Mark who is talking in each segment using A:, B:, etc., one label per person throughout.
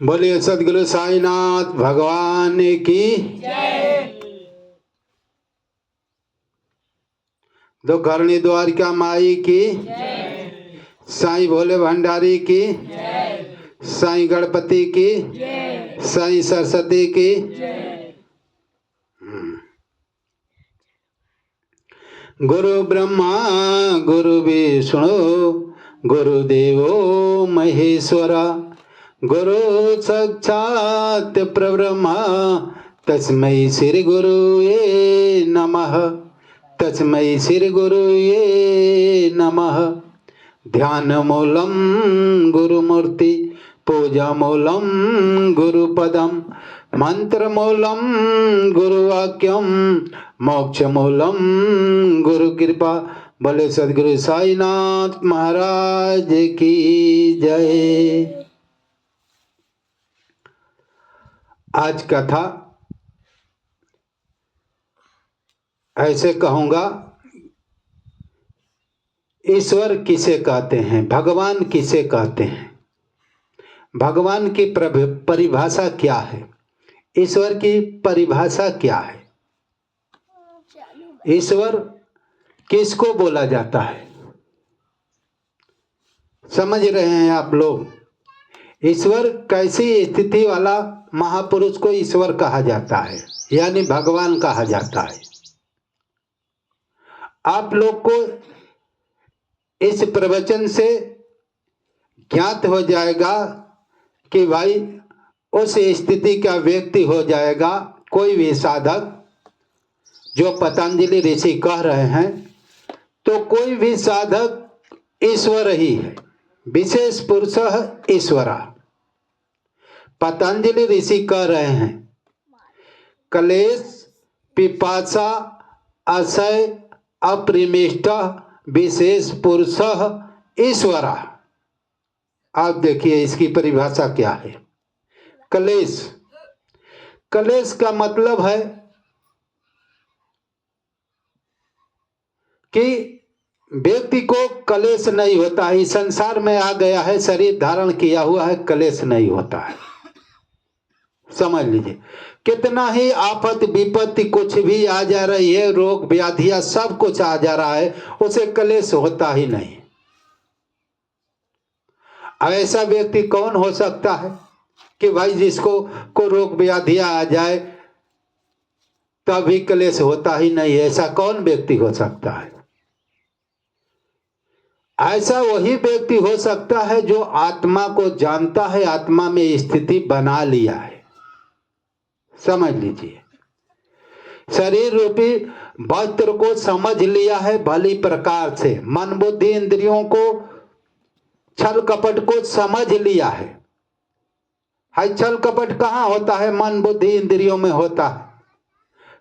A: बोलिए सदगुरु साईनाथ भगवान की जय। दुखहरणी द्वारिका माई की जय। साईं भोले भंडारी की जय। साईं गणपति की जय। साईं सरस्वती की जय। गुरु ब्रह्मा गुरु विष्णु गुरुदेवो महेश्वरा गुरु साक्षात् परब्रह्म तस्मै श्री गुरुवे नमः। तस्मै श्री गुरुवे नमः। ध्यान मूलम गुरुमूर्ति पूजा मूलम गुरुपदम मंत्र मूलम गुरुवाक्यम मोक्ष मूलम गुरु कृपा। बोले सदगुरु साईनाथ महाराज की जय। आज कथा ऐसे कहूँगा, ईश्वर किसे कहते हैं, भगवान किसे कहते हैं, भगवान की परिभाषा क्या है, ईश्वर की परिभाषा क्या है, ईश्वर किसको बोला जाता है। समझ रहे हैं आप लोग? ईश्वर कैसी स्थिति वाला महापुरुष को ईश्वर कहा जाता है, यानी भगवान कहा जाता है। आप लोग को इस प्रवचन से ज्ञात हो जाएगा कि भाई उस स्थिति का व्यक्ति हो जाएगा। कोई भी साधक जो पतंजलि ऋषि कह रहे हैं, तो कोई भी साधक ईश्वर ही है, विशेष पुरुष ईश्वरा। पतंजलि ऋषि कह रहे हैं क्लेश पिपासा असय अप्रिमिष्ट विशेष पुरुष ईश्वरा। आप देखिए इसकी परिभाषा क्या है। क्लेश, क्लेश का मतलब है कि व्यक्ति को क्लेश नहीं होता है। इस संसार में आ गया है, शरीर धारण किया हुआ है, क्लेश नहीं होता है। समझ लीजिए, कितना ही आफत विपत्ति कुछ भी आ जा रही है, रोग व्याधियां सब कुछ आ जा रहा है, उसे क्लेश होता ही नहीं। ऐसा व्यक्ति कौन हो सकता है कि भाई जिसको को रोग व्याधियां आ जाए तभी क्लेश होता ही नहीं? ऐसा कौन व्यक्ति हो सकता है? ऐसा वही व्यक्ति हो सकता है जो आत्मा को जानता है, आत्मा में स्थिति बना लिया है। समझ लीजिए, शरीर रूपी वस्त्र को समझ लिया है भली प्रकार से, मन बुद्धि इंद्रियों को छल कपट को समझ लिया है। हाय, छल कपट कहाँ होता है? मन बुद्धि इंद्रियों में होता है।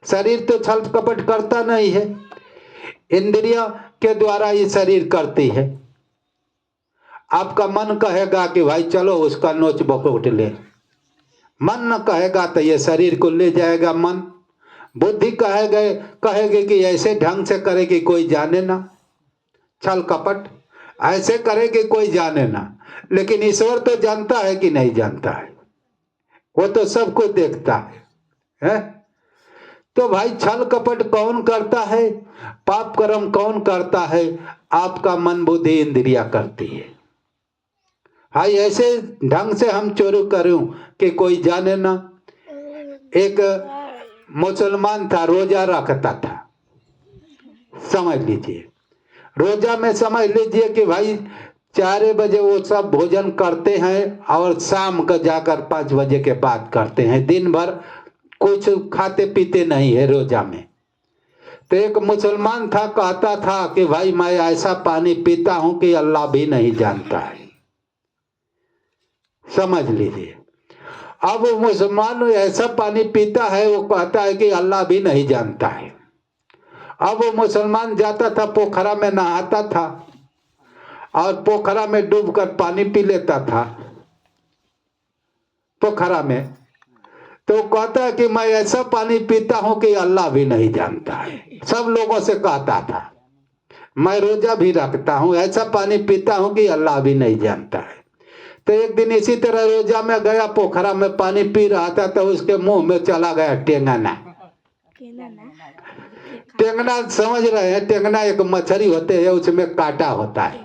A: शरीर तो छल कपट करता नहीं है, इंद्रिया के द्वारा ये शरीर करती है। आपका मन कहेगा कि भाई चलो उसका नोच बकोट ले, मन न कहेगा तो ये शरीर को ले जाएगा मन। बुद्धि कहेगे कि ऐसे ढंग से करेगी कोई जाने ना, छल कपट ऐसे करेगी कोई जाने ना। लेकिन ईश्वर तो जानता है कि नहीं जानता है? वो तो सब कुछ देखता है? तो भाई छल कपट कौन करता है, पाप कर्म कौन करता है? आपका मन बुद्धि इंद्रिया करती है। हाय, ऐसे ढंग से हम चोरी करूं कि कोई जाने ना। एक मुसलमान था, रोजा रखता था। समझ लीजिए, रोजा में समझ लीजिए कि भाई 4 बजे वो सब भोजन करते हैं और शाम का जाकर 5 बजे के बाद करते हैं। दिन भर कुछ खाते पीते नहीं है रोजा में। तो एक मुसलमान था, कहता था कि भाई मैं ऐसा पानी पीता हूं कि अल्लाह भी नहीं जानता है। समझ लीजिए, अब वो मुसलमान ऐसा पानी पीता है, वो कहता है कि अल्लाह भी नहीं जानता है। अब वो मुसलमान जाता था, पोखरा में नहाता था और पोखरा में डूबकर पानी पी लेता था पोखरा में। तो कहता है कि मैं ऐसा पानी पीता हूं कि अल्लाह भी नहीं जानता है। सब लोगों से कहता था, मैं रोजा भी रखता हूं, ऐसा पानी पीता हूं कि अल्लाह भी नहीं जानता है। तो एक दिन इसी तरह रोजा में गया, पोखरा में पानी पी रहा था, तो उसके मुंह में चला गया टेंगना। टेंगना समझ रहे हैं? टेंगना एक मछली होते है, उसमें कांटा होता है।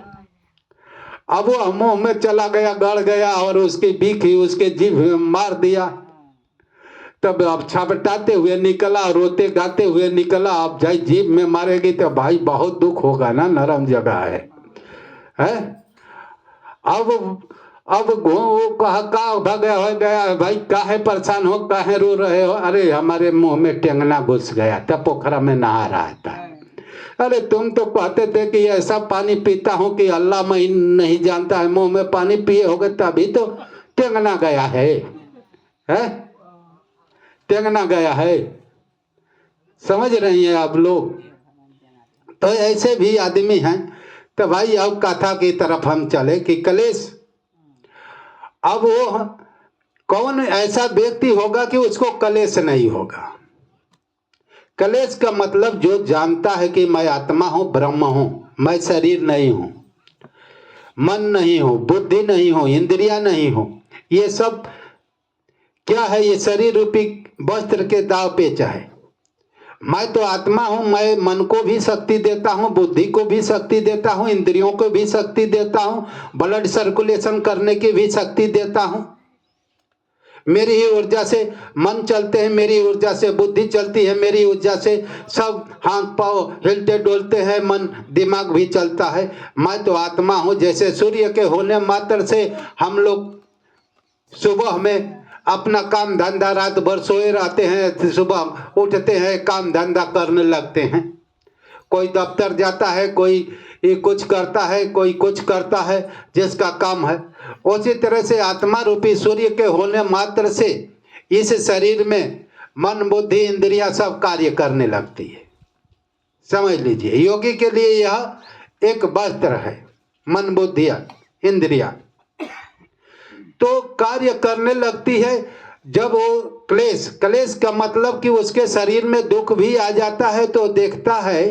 A: अब वो मुंह में चला गया, गड़ गया और उसकी बीख ही उसके जीभ में मार दिया। तब अब छपटाते हुए निकला, रोते गाते हुए निकला। अब जाई जीभ में मारेगी तो भाई बहुत दुख होगा ना, नरम जगह है? अब वो कहा भगा हो गया, भाई काहे परेशान हो, काहे रो रहे हो? अरे हमारे मुंह में टेंगना घुस गया, तब पोखरा में नहा रहा था। अरे तुम तो कहते थे कि ऐसा पानी पीता हूं कि अल्लाह मैं नहीं जानता है, मुंह में पानी पिए होगे तभी तो टेंगना गया है? टेंगना गया है। समझ रही हैं आप लोग? तो ऐसे भी आदमी हैं। तो भाई अब कथा की तरफ हम चले कि क्लेश, अब वो कौन ऐसा व्यक्ति होगा कि उसको क्लेश नहीं होगा? क्लेश का मतलब जो जानता है कि मैं आत्मा हूं, ब्रह्म हूं, मैं शरीर नहीं हूं, मन नहीं हूं, बुद्धि नहीं हूं, इंद्रियां नहीं हूं, ये सब क्या है? ये शरीर रूपी वस्त्र के दाव पेच है। मैं तो आत्मा हूं, मैं मन को भी शक्ति देता हूं, बुद्धि को भी शक्ति देता हूं, इंद्रियों को भी शक्ति देता हूं, ब्लड सर्कुलेशन करने की भी शक्ति देता हूं। मेरी ही ऊर्जा से मन चलते हैं, मेरी ऊर्जा से बुद्धि चलती है, मेरी ऊर्जा से सब हाथ पांव हिलते डोलते हैं, मन दिमाग भी चलता है। मैं तो आत्मा हूं। जैसे सूर्य के होने मात्र से हम लोग सुबह में अपना काम धंधा, रात भर सोए रहते हैं, सुबह उठते हैं, काम धंधा करने लगते हैं। कोई दफ्तर जाता है, कोई कुछ करता है, कोई कुछ करता है, जिसका काम है। उसी तरह से आत्मा रूपी सूर्य के होने मात्र से इस शरीर में मन बुद्धि इंद्रियां सब कार्य करने लगती है। समझ लीजिए, योगी के लिए यह एक वस्त्र है, मन बुद्धि इंद्रिया तो कार्य करने लगती है। जब वो क्लेश, क्लेश का मतलब कि उसके शरीर में दुख भी आ जाता है, तो देखता है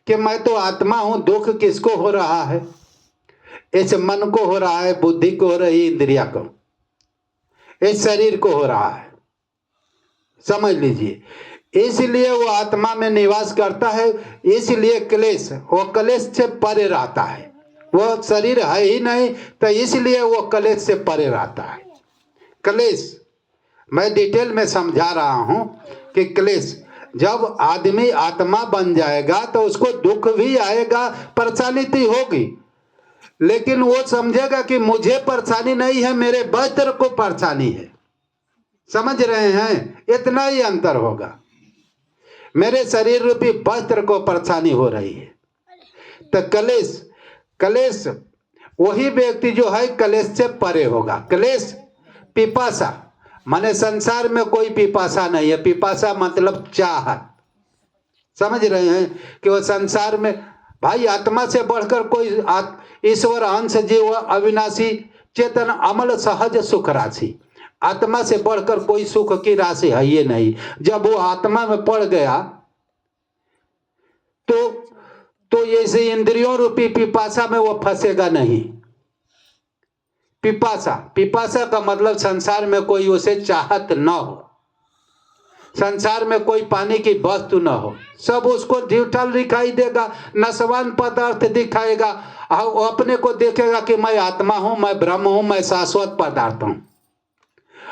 A: कि मैं तो आत्मा हूं, दुख किसको हो रहा है? इस मन को हो रहा है, बुद्धि को हो रही, इंद्रिया को, इस शरीर को हो रहा है। समझ लीजिए, इसलिए वो आत्मा में निवास करता है। इसलिए क्लेश, वो क्लेश से परे रहता है। वो शरीर है ही नहीं, तो इसलिए वो क्लेश से परे रहता है। क्लेश मैं डिटेल में समझा रहा हूं कि क्लेश, जब आदमी आत्मा बन जाएगा तो उसको दुख भी आएगा, परेशानी तो होगी, लेकिन वो समझेगा कि मुझे परेशानी नहीं है, मेरे वस्त्र को परेशानी है। समझ रहे हैं? इतना ही अंतर होगा। मेरे शरीर रूपी वस्त्र को परेशानी हो रही है। तो क्लेश, क्लेश वही व्यक्ति जो है क्लेश से परे होगा। क्लेश पिपासा, माने संसार में कोई पिपासा नहीं है। पिपासा मतलब चाहत। समझ रहे हैं कि वो संसार में भाई आत्मा से बढ़कर कोई ईश्वर अंश जीव अविनाशी चेतन अमल सहज सुख राशि, आत्मा से बढ़कर कोई सुख की राशि है ये नहीं। जब वो आत्मा में पड़ गया तो ऐसे इंद्रियों रूपी पिपासा में वो फंसेगा नहीं। पिपासा, पिपासा का मतलब संसार में कोई उसे चाहत न हो, संसार में कोई पानी की वस्तु न हो, सब उसको ड्यूटल दिखाई देगा, नशवान पदार्थ दिखाएगा। वो अपने को देखेगा कि मैं आत्मा हूं, मैं ब्रह्म हूं, मैं शाश्वत पदार्थ हूं।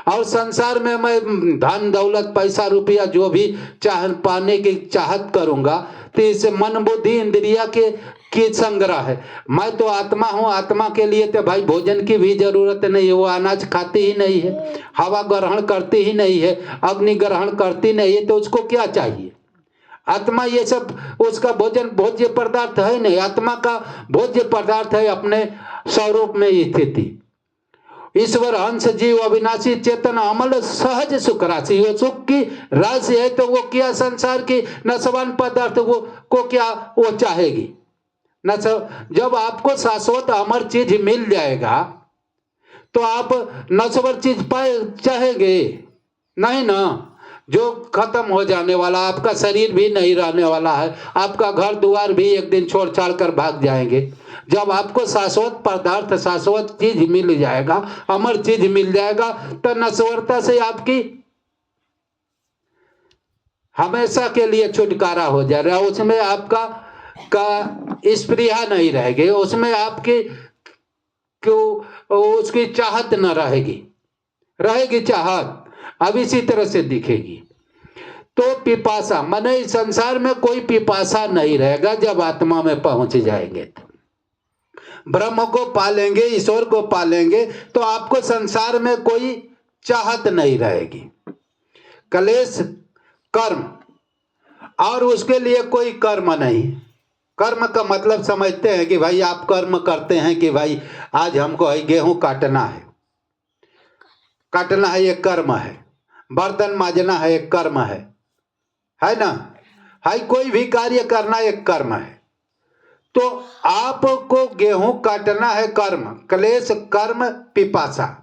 A: और संसार में मैं धन दौलत पैसा रुपया जो भी पाने की चाहत करूंगा, तो इसे मन बुद्धि इंद्रिया के संग्रह है। मैं तो आत्मा हूं, आत्मा के लिए तो भाई भोजन की भी जरूरत नहीं है। वो अनाज खाती ही नहीं है, हवा ग्रहण करती ही नहीं है, अग्नि ग्रहण करती नहीं है, तो उसको क्या चाहिए? आत्मा ये सब उसका भोजन भोज्य पदार्थ है नहीं। आत्मा का भोज्य पदार्थ है अपने स्वरूप में स्थिति। ईश्वर अंश जीव अविनाशी चेतन अमल सहज सुख राशि, वो सुख की राशि है। तो वो क्या संसार की नशवान पदार्थ को क्या वो चाहेगी? जब आपको शाश्वत अमर चीज मिल जाएगा तो आप नश्वर चीज पाए चाहेंगे नहीं ना। जो खत्म हो जाने वाला, आपका शरीर भी नहीं रहने वाला है, आपका घर द्वार भी एक दिन छोड़ छाड़ कर भाग जाएंगे। जब आपको शाश्वत पदार्थ, शाश्वत चीज मिल जाएगा, अमर चीज मिल जाएगा, तो नश्वरता से आपकी हमेशा के लिए छुटकारा हो जाएगा। उसमें आपका स्पृहा नहीं रहेगी, उसमें आपकी क्यों उसकी चाहत न रहेगी, रहेगी चाहत, अब इसी तरह से दिखेगी। तो पिपासा माने इस संसार में कोई पिपासा नहीं रहेगा जब आत्मा में पहुंच जाएंगे तो। ब्रह्म को पालेंगे, ईश्वर को पालेंगे, तो आपको संसार में कोई चाहत नहीं रहेगी। कलेश कर्म, और उसके लिए कोई कर्म नहीं। कर्म का मतलब समझते हैं कि भाई आप कर्म करते हैं कि भाई आज हमको गेहूं काटना है, काटना है, ये कर्म है। बर्तन माजना है, एक कर्म है ना। है कोई भी कार्य करना एक कर्म है। तो आपको गेहूं काटना है, कर्म। क्लेश कर्म पिपासा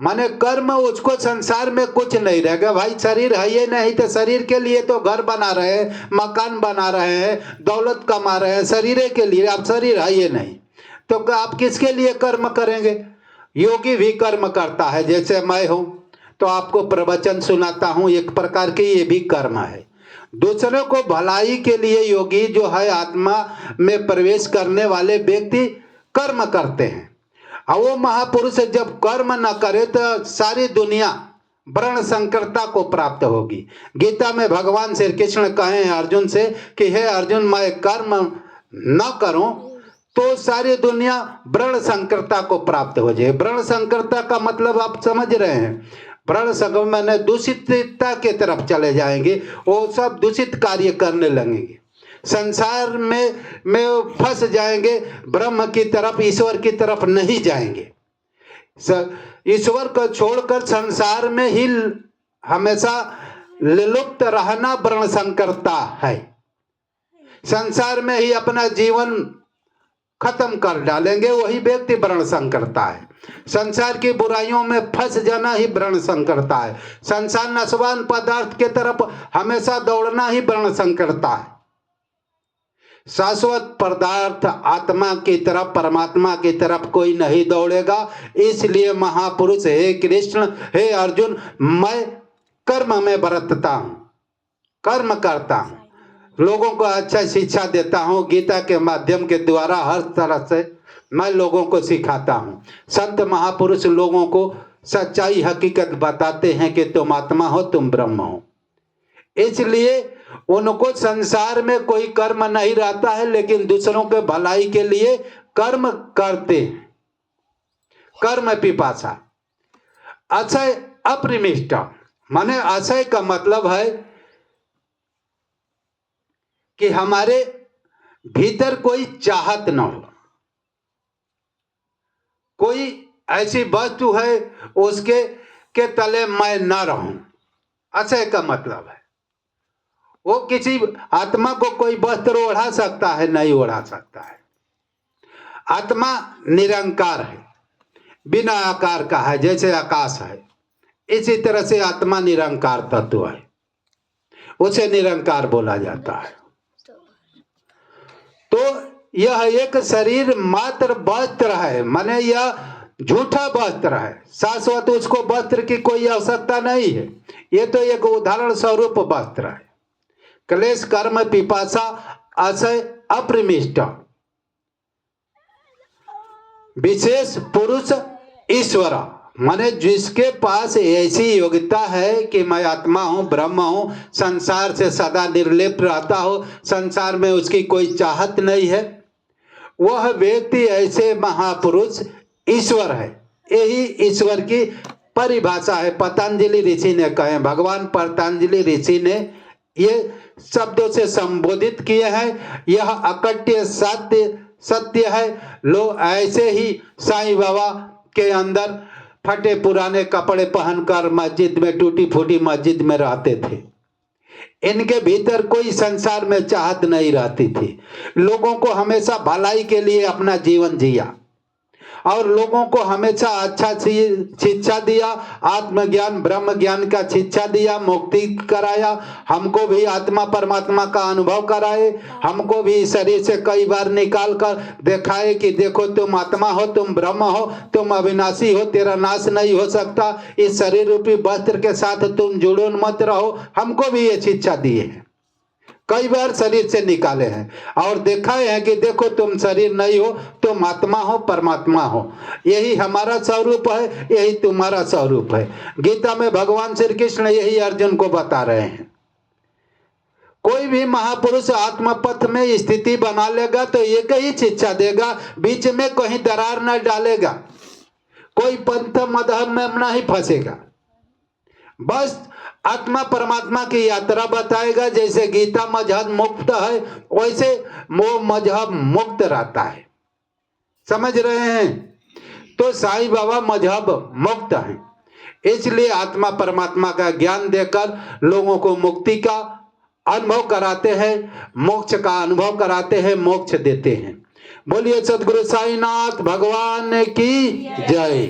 A: माने कर्म, उसको संसार में कुछ नहीं रहेगा। भाई शरीर है ये नहीं, तो शरीर के लिए तो घर बना रहे हैं, मकान बना रहे हैं, दौलत कमा रहे हैं शरीर के लिए। अब शरीर है ये नहीं तो आप किसके लिए कर्म करेंगे? योगी भी कर्म करता है, जैसे मैं हूं तो आपको प्रवचन सुनाता हूं, एक प्रकार की ये भी कर्म है। दूसरों को भलाई के लिए योगी जो है, आत्मा में प्रवेश करने वाले व्यक्ति कर्म करते हैं। और वो महापुरुष जब कर्म न करे तो सारी दुनिया वर्ण संकरता को प्राप्त होगी। गीता में भगवान श्री कृष्ण कहे अर्जुन से कि हे अर्जुन, मैं कर्म न करूं तो सारी दुनिया वर्ण संकरता को प्राप्त हो जाए। वर्ण संकरता का मतलब आप समझ रहे हैं, वर्ण संकर मैंने दूषितता के तरफ चले जाएंगे, वो सब दूषित कार्य करने लगेंगे, संसार में फंस जाएंगे, ब्रह्म की तरफ, ईश्वर की तरफ नहीं जाएंगे। ईश्वर को छोड़कर संसार में ही हमेशा लिलुप्त रहना वर्ण संकरता है। संसार में ही अपना जीवन खत्म कर डालेंगे, वही व्यक्ति वर्ण संकरता है। संसार की बुराइयों में फंस जाना ही वर्ण संकरता है। संसार नशवान पदार्थ के तरफ हमेशा दौड़ना ही वर्ण संकरता है। शाश्वत पदार्थ आत्मा की तरफ, परमात्मा की तरफ कोई नहीं दौड़ेगा। इसलिए महापुरुष, हे कृष्ण, हे अर्जुन, मैं कर्म में बरतता हूं, कर्म करता हूं, लोगों को अच्छा शिक्षा देता हूं, गीता के माध्यम के द्वारा हर तरह से मैं लोगों को सिखाता हूं। संत महापुरुष लोगों को सच्चाई हकीकत बताते हैं कि तुम आत्मा हो, तुम ब्रह्म हो। इसलिए उनको संसार में कोई कर्म नहीं रहता है, लेकिन दूसरों के भलाई के लिए कर्म करते हैं। कर्म पिपासा। अक्षय अप्रमिष्ट माने अक्षय का मतलब है कि हमारे भीतर कोई चाहत न हो, कोई ऐसी वस्तु है उसके के तले मैं न रहूं। अक्षय का मतलब है वो किसी आत्मा को कोई वस्त्र ओढ़ा सकता है? नहीं ओढ़ा सकता है। आत्मा निरंकार है, बिना आकार का है, जैसे आकाश है। इसी तरह से आत्मा निरंकार तत्व है, उसे निरंकार बोला जाता है। तो यह एक शरीर मात्र वस्त्र है, माने यह झूठा वस्त्र है। शाश्वत उसको वस्त्र की कोई आवश्यकता नहीं है, ये तो एक उदाहरण स्वरूप वस्त्र है। क्लेश कर्म पिपासा अक्षय अप्रमिष्ट। विशेष पुरुष ईश्वर माने जिसके पास ऐसी योग्यता है कि मैं आत्मा हूं, ब्रह्म हूं, संसार से सदा निर्लिप्त रहता हो, संसार में उसकी कोई चाहत नहीं है, वह व्यक्ति ऐसे महापुरुष ईश्वर है। यही ईश्वर की परिभाषा है। पतंजलि ऋषि ने कहे, भगवान पतंजलि ऋषि ने ये शब्दों से संबोधित किए हैं। यह अकट्य सत्य है। लोग ऐसे ही साईं बाबा के अंदर फटे पुराने कपड़े पहनकर मस्जिद में, टूटी फूटी मस्जिद में रहते थे। इनके भीतर कोई संसार में चाहत नहीं रहती थी। लोगों को हमेशा भलाई के लिए अपना जीवन जिया, और लोगों को हमेशा अच्छा शिक्षा दिया, आत्मज्ञान ब्रह्म ज्ञान का शिक्षा दिया, मुक्ति कराया, हमको भी आत्मा परमात्मा का अनुभव कराए, हमको भी शरीर से कई बार निकाल कर दिखाए कि देखो तुम आत्मा हो, तुम ब्रह्म हो, तुम अविनाशी हो, तेरा नाश नहीं हो सकता, इस शरीर रूपी वस्त्र के साथ तुम जुड़ो मत रहो। हमको भी ये शिक्षा दिए हैं, कई बार शरीर से निकाले हैं और दिखाए हैं कि देखो तुम शरीर नहीं हो, तुम आत्मा हो, परमात्मा हो, यही हमारा स्वरूप है, यही तुम्हारा स्वरूप है। गीता में भगवान श्री कृष्ण यही अर्जुन को बता रहे हैं। कोई भी महापुरुष आत्म पथ में स्थिति बना लेगा तो एक ही शिक्षा देगा, बीच में कहीं दरार न डालेगा, कोई पंथ मजहब में नहीं फंसेगा, बस आत्मा परमात्मा की यात्रा बताएगा। जैसे गीता मजहब मुक्त है, वैसे वो मजहब मुक्त रहता है, समझ रहे हैं? तो साईं बाबा मजहब मुक्त है, इसलिए आत्मा परमात्मा का ज्ञान देकर लोगों को मुक्ति का अनुभव कराते हैं, मोक्ष का अनुभव कराते हैं, मोक्ष देते हैं। बोलिए सद्गुरु साईनाथ भगवान की जय।